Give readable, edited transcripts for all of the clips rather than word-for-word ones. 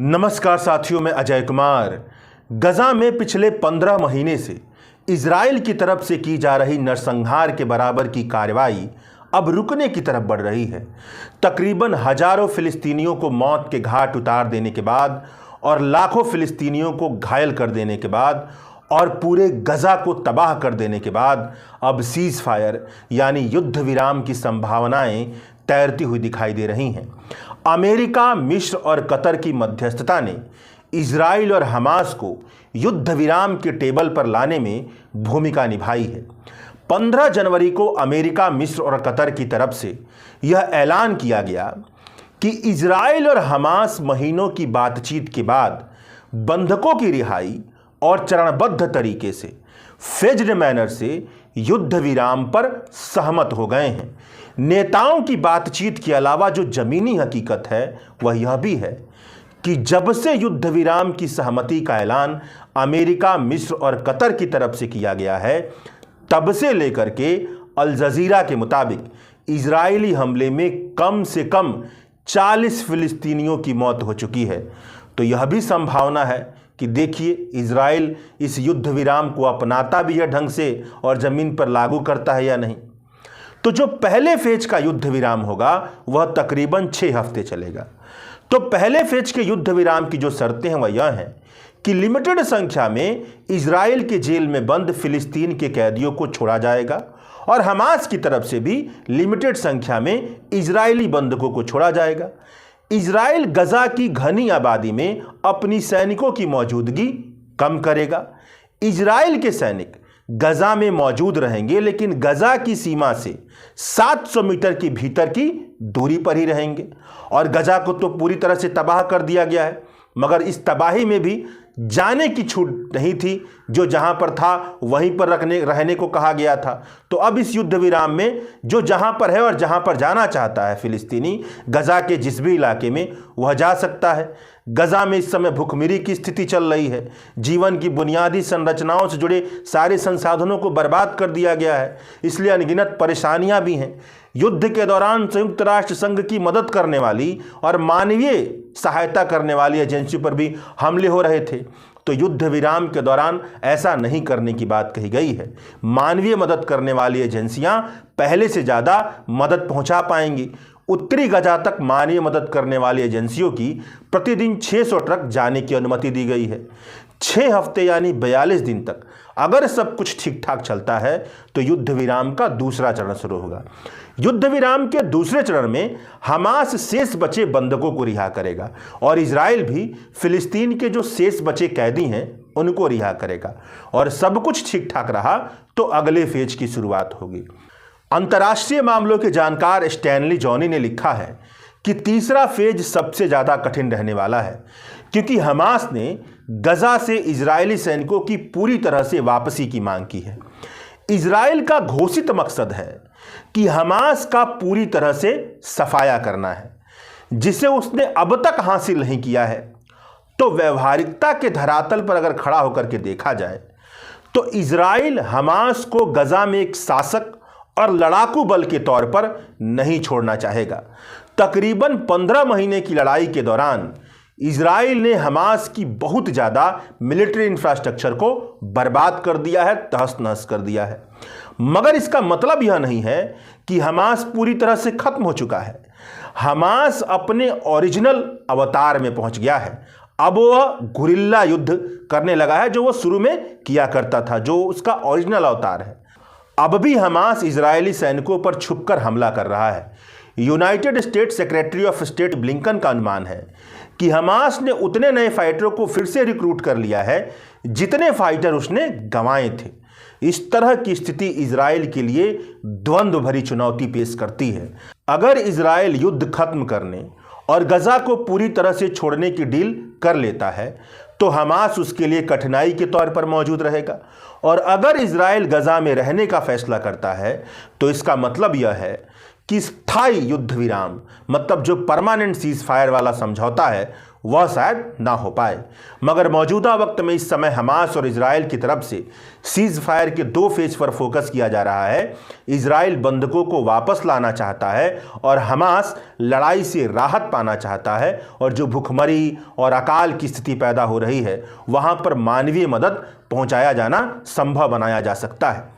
नमस्कार साथियों, मैं अजय कुमार। गजा में पिछले 15 महीने से इजराइल की तरफ से की जा रही नरसंहार के बराबर की कार्रवाई अब रुकने की तरफ बढ़ रही है। तकरीबन हजारों फिलिस्तीनियों को मौत के घाट उतार देने के बाद और लाखों फिलिस्तीनियों को घायल कर देने के बाद और पूरे गजा को तबाह कर देने के बाद अब सीज फायर यानी युद्ध विराम की संभावनाएं तैरती हुई दिखाई दे रही हैं। अमेरिका, मिस्र और कतर की मध्यस्थता ने इजराइल और हमास को युद्ध विराम के टेबल पर लाने में भूमिका निभाई है। 15 जनवरी को अमेरिका, मिस्र और कतर की तरफ से यह ऐलान किया गया कि इजराइल और हमास महीनों की बातचीत के बाद बंधकों की रिहाई और चरणबद्ध तरीके से फेज्ड मैनर से युद्ध विराम पर सहमत हो गए हैं। नेताओं की बातचीत के अलावा जो जमीनी हकीकत है वह यह भी है कि जब से युद्ध विराम की सहमति का ऐलान अमेरिका, मिस्र और कतर की तरफ से किया गया है, तब से लेकर के अल जजीरा के मुताबिक इजरायली हमले में कम से कम 40 फिलिस्तीनियों की मौत हो चुकी है। तो यह भी संभावना है कि देखिए इजराइल इस युद्ध विराम को अपनाता भी है ढंग से और ज़मीन पर लागू करता है या नहीं। तो जो पहले फेज का युद्ध विराम होगा वह तकरीबन 6 हफ्ते चलेगा। तो पहले फेज के युद्ध विराम की जो शर्तें हैं वह यह हैं कि लिमिटेड संख्या में इजराइल के जेल में बंद फिलिस्तीन के कैदियों को छोड़ा जाएगा और हमास की तरफ से भी लिमिटेड संख्या में इजरायली बंधकों को छोड़ा जाएगा। इजराइल गजा की घनी आबादी में अपनी सैनिकों की मौजूदगी कम करेगा। इजराइल के सैनिक गजा में मौजूद रहेंगे, लेकिन गजा की सीमा से 700 मीटर के भीतर की दूरी पर ही रहेंगे। और गजा को तो पूरी तरह से तबाह कर दिया गया है, मगर इस तबाही में भी जाने की छूट नहीं थी। जो जहां पर था वहीं पर रहने को कहा गया था। तो अब इस युद्ध विराम में जो जहां पर है और जहां पर जाना चाहता है फिलिस्तीनी, गजा के जिस भी इलाके में, वह जा सकता है। गजा में इस समय भुखमरी की स्थिति चल रही है। जीवन की बुनियादी संरचनाओं से जुड़े सारे संसाधनों को बर्बाद कर दिया गया है, इसलिए अनगिनत परेशानियां भी हैं। युद्ध के दौरान संयुक्त राष्ट्र संघ की मदद करने वाली और मानवीय सहायता करने वाली एजेंसियों पर भी हमले हो रहे थे। तो युद्ध विराम के दौरान ऐसा नहीं करने की बात कही गई है। मानवीय मदद करने वाली एजेंसियां पहले से ज़्यादा मदद पहुंचा पाएंगी। उत्तरी गजा तक मानवीय मदद करने वाली एजेंसियों की प्रतिदिन 600 ट्रक जाने की अनुमति दी गई है। 6 हफ्ते यानी 42 दिन तक अगर सब कुछ ठीक ठाक चलता है तो युद्ध विराम का दूसरा चरण शुरू होगा। युद्ध विराम के दूसरे चरण में हमास शेष बचे बंधकों को रिहा करेगा और इजराइल भी फिलिस्तीन के जो शेष बचे कैदी हैं उनको रिहा करेगा। और सब कुछ ठीक ठाक रहा तो अगले फेज की शुरुआत होगी। अंतर्राष्ट्रीय मामलों के जानकार स्टैनली जॉनी ने लिखा है कि तीसरा फेज सबसे ज़्यादा कठिन रहने वाला है, क्योंकि हमास ने गजा से इजरायली सैनिकों की पूरी तरह से वापसी की मांग की है। इजराइल का घोषित मकसद है कि हमास का पूरी तरह से सफाया करना है, जिसे उसने अब तक हासिल नहीं किया है। तो व्यवहारिकता के धरातल पर अगर खड़ा होकर के देखा जाए तो इजराइल हमास को गजा में एक शासक और लड़ाकू बल के तौर पर नहीं छोड़ना चाहेगा। तकरीबन 15 महीने की लड़ाई के दौरान इजराइल ने हमास की बहुत ज़्यादा मिलिट्री इंफ्रास्ट्रक्चर को बर्बाद कर दिया है, तहस नहस कर दिया है। मगर इसका मतलब यह नहीं है कि हमास पूरी तरह से खत्म हो चुका है। हमास अपने ओरिजिनल अवतार में पहुंच गया है। अब वह गुरिल्ला युद्ध करने लगा है, जो वह शुरू में किया करता था, जो उसका ओरिजिनल अवतार है। अब भी हमास इजरायली सैनिकों पर छुपकर हमला कर रहा है। United states secretary of state Blinken का अनुमान है कि हमास ने उतने नए फाइटरों को फिर से रिक्रूट कर लिया है जितने फाइटर उसने गंवाए थे। इस तरह की स्थिति इजराइल के लिए द्वंद्व भरी चुनौती पेश करती है। अगर इजराइल युद्ध खत्म करने और गजा को पूरी तरह से छोड़ने की डील कर लेता है तो हमास उसके लिए कठिनाई के तौर पर मौजूद रहेगा। और अगर इजराइल गजा में रहने का फैसला करता है तो इसका मतलब यह है कि स्थायी युद्ध विराम, मतलब जो परमानेंट सीज फायर वाला समझौता है, वह शायद ना हो पाए। मगर मौजूदा वक्त में इस समय हमास और इजराइल की तरफ से सीज फायर के 2 फेज पर फोकस किया जा रहा है। इजराइल बंधकों को वापस लाना चाहता है और हमास लड़ाई से राहत पाना चाहता है, और जो भूखमरी और अकाल की स्थिति पैदा हो रही है वहां पर मानवीय मदद पहुंचाया जाना संभव बनाया जा सकता है।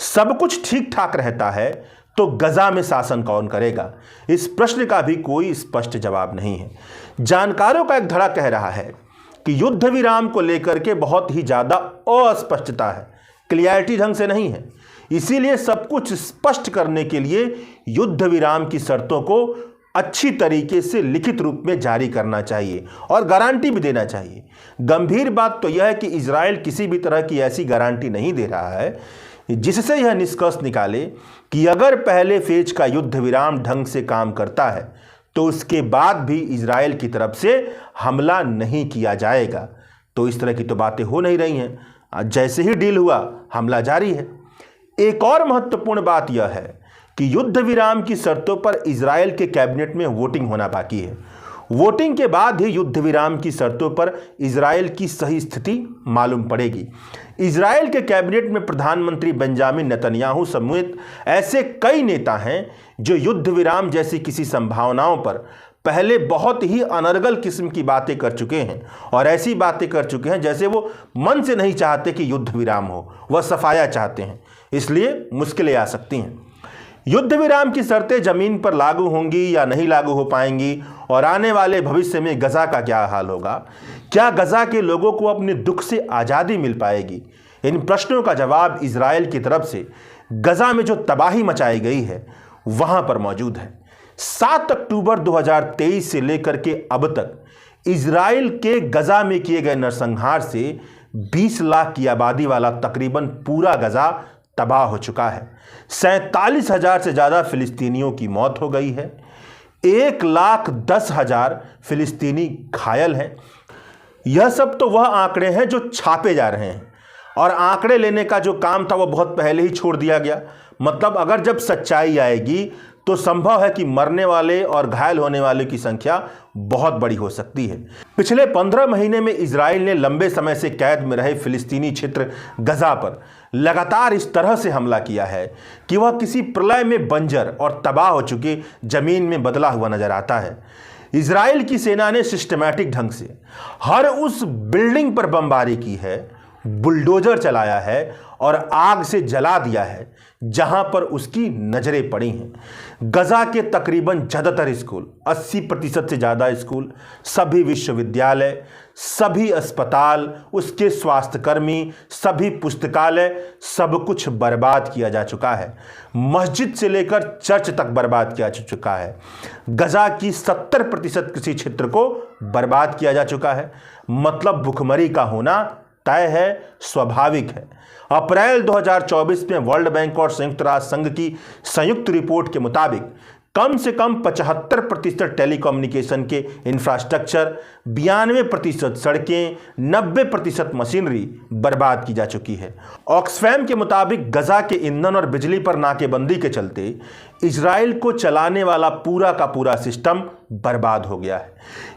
सब कुछ ठीक ठाक रहता है तो गजा में शासन कौन करेगा? इस प्रश्न का भी कोई स्पष्ट जवाब नहीं है। जानकारों का एक धड़ा कह रहा है कि युद्ध विराम को लेकर के बहुत ही ज्यादा अस्पष्टता है, क्लियरिटी ढंग से नहीं है। इसीलिए सब कुछ स्पष्ट करने के लिए युद्ध विराम की शर्तों को अच्छी तरीके से लिखित रूप में जारी करना चाहिए और गारंटी भी देना चाहिए। गंभीर बात तो यह है कि इजराइल किसी भी तरह की ऐसी गारंटी नहीं दे रहा है जिससे यह निष्कर्ष निकाले कि अगर पहले फेज का युद्ध विराम ढंग से काम करता है तो उसके बाद भी इजराइल की तरफ से हमला नहीं किया जाएगा। तो इस तरह की तो बातें हो नहीं रही हैं। जैसे ही डील हुआ हमला जारी है। एक और महत्वपूर्ण बात यह है कि युद्ध विराम की शर्तों पर इजराइल के कैबिनेट में वोटिंग होना बाकी है। वोटिंग के बाद ही युद्ध विराम की शर्तों पर इजराइल की सही स्थिति मालूम पड़ेगी। इजराइल के कैबिनेट में प्रधानमंत्री बेंजामिन नेतन्याहू समेत ऐसे कई नेता हैं जो युद्ध विराम जैसी किसी संभावनाओं पर पहले बहुत ही अनर्गल किस्म की बातें कर चुके हैं, और ऐसी बातें कर चुके हैं जैसे वो मन से नहीं चाहते कि युद्ध विराम हो, वह सफाया चाहते हैं। इसलिए मुश्किलें आ सकती हैं। युद्ध विराम की शर्तें जमीन पर लागू होंगी या नहीं लागू हो पाएंगी, और आने वाले भविष्य में गजा का क्या हाल होगा? क्या गजा के लोगों को अपने दुख से आज़ादी मिल पाएगी? इन प्रश्नों का जवाब इजराइल की तरफ से गजा में जो तबाही मचाई गई है वहां पर मौजूद है। 7 अक्टूबर 2023 से लेकर के अब तक इजराइल के गजा में किए गए नरसंहार से 20 लाख की आबादी वाला तकरीबन पूरा गजा तबाह हो चुका है। 47,000 से ज़्यादा फिलिस्तीनियों की मौत हो गई है। 1,10,000 फिलिस्तीनी घायल हैं। यह सब तो वह आंकड़े हैं जो छापे जा रहे हैं, और आंकड़े लेने का जो काम था वह बहुत पहले ही छोड़ दिया गया। मतलब अगर जब सच्चाई आएगी तो संभव है कि मरने वाले और घायल होने वाले की संख्या बहुत बड़ी हो सकती है। पिछले 15 महीने में इजराइल ने लंबे समय से कैद में रहे फिलिस्तीनी क्षेत्र गजा पर लगातार इस तरह से हमला किया है कि वह किसी प्रलय में बंजर और तबाह हो चुकी जमीन में बदला हुआ नजर आता है। इजराइल की सेना ने सिस्टमैटिक ढंग से हर उस बिल्डिंग पर बमबारी की है, बुलडोजर चलाया है और आग से जला दिया है जहां पर उसकी नजरें पड़ी हैं। गजा के तकरीबन ज़्यादातर स्कूल, 80% से ज़्यादा स्कूल, सभी विश्वविद्यालय, सभी अस्पताल, उसके स्वास्थ्यकर्मी, सभी पुस्तकालय, सब कुछ बर्बाद किया जा चुका है। मस्जिद से लेकर चर्च तक बर्बाद किया जा चुका है। गजा की 70% कृषि क्षेत्र को बर्बाद किया जा चुका है। मतलब भुखमरी का होना तय है, स्वाभाविक है। अप्रैल 2024 में वर्ल्ड बैंक और संयुक्त राष्ट्र संघ की संयुक्त रिपोर्ट के मुताबिक कम से कम 75% टेलीकम्युनिकेशन के इंफ्रास्ट्रक्चर, 92% सड़कें, 90% मशीनरी बर्बाद की जा चुकी है। ऑक्सफैम के मुताबिक गजा के ईंधन और बिजली पर नाकेबंदी के चलते इजराइल को चलाने वाला पूरा का पूरा सिस्टम बर्बाद हो गया है।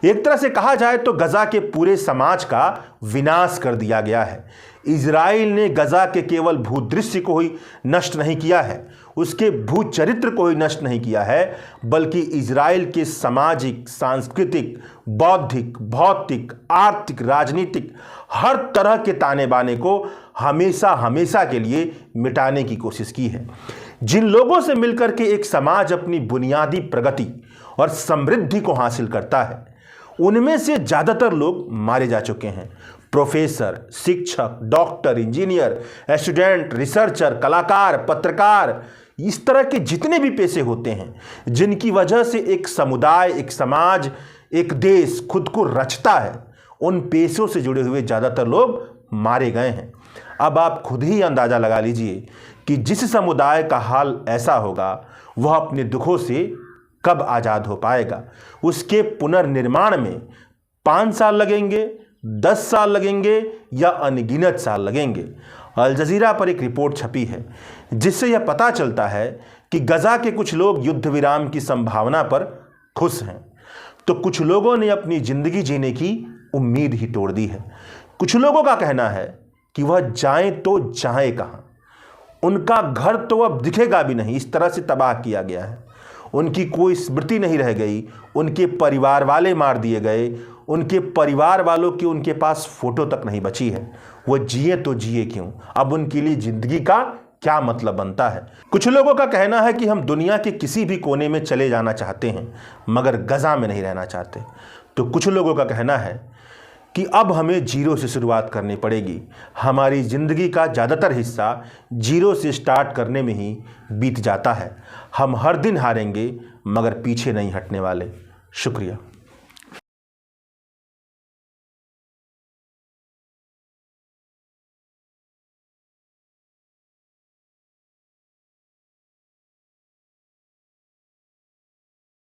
एक तरह से कहा जाए तो गजा के पूरे समाज का विनाश कर दिया गया है। इजराइल ने गजा के केवल भूदृश्य को ही नष्ट नहीं किया है, उसके भूचरित्र को ही नष्ट नहीं किया है, बल्कि इजराइल के सामाजिक, सांस्कृतिक, बौद्धिक, भौतिक, आर्थिक, राजनीतिक हर तरह के ताने बाने को हमेशा हमेशा के लिए मिटाने की कोशिश की है। जिन लोगों से मिलकर के एक समाज अपनी बुनियादी प्रगति और समृद्धि को हासिल करता है, उनमें से ज़्यादातर लोग मारे जा चुके हैं। प्रोफेसर, शिक्षक, डॉक्टर, इंजीनियर, स्टूडेंट, रिसर्चर, कलाकार, पत्रकार, इस तरह के जितने भी पेशे होते हैं जिनकी वजह से एक समुदाय, एक समाज, एक देश खुद को रचता है, उन पेशों से जुड़े हुए ज़्यादातर लोग मारे गए हैं। अब आप खुद ही अंदाज़ा लगा लीजिए कि जिस समुदाय का हाल ऐसा होगा वह अपने दुखों से कब आज़ाद हो पाएगा। उसके पुनर्निर्माण में 5 साल लगेंगे, 10 साल लगेंगे या अनगिनत साल लगेंगे। अल जजीरा पर एक रिपोर्ट छपी है जिससे यह पता चलता है कि गजा के कुछ लोग युद्ध विराम की संभावना पर खुश हैं। तो कुछ लोगों ने अपनी ज़िंदगी जीने की उम्मीद ही तोड़ दी है। कुछ लोगों का कहना है कि वह जाएं तो जाएं कहाँ, उनका घर तो अब दिखेगा भी नहीं, इस तरह से तबाह किया गया है। उनकी कोई स्मृति नहीं रह गई, उनके परिवार वाले मार दिए गए, उनके परिवार वालों की उनके पास फ़ोटो तक नहीं बची है। वो जिए तो जिए क्यों, अब उनके लिए ज़िंदगी का क्या मतलब बनता है। कुछ लोगों का कहना है कि हम दुनिया के किसी भी कोने में चले जाना चाहते हैं मगर गजा में नहीं रहना चाहते। तो कुछ लोगों का कहना है कि अब हमें जीरो से शुरुआत करनी पड़ेगी। हमारी ज़िंदगी का ज़्यादातर हिस्सा जीरो से स्टार्ट करने में ही बीत जाता है। हम हर दिन हारेंगे मगर पीछे नहीं हटने वाले। शुक्रिया।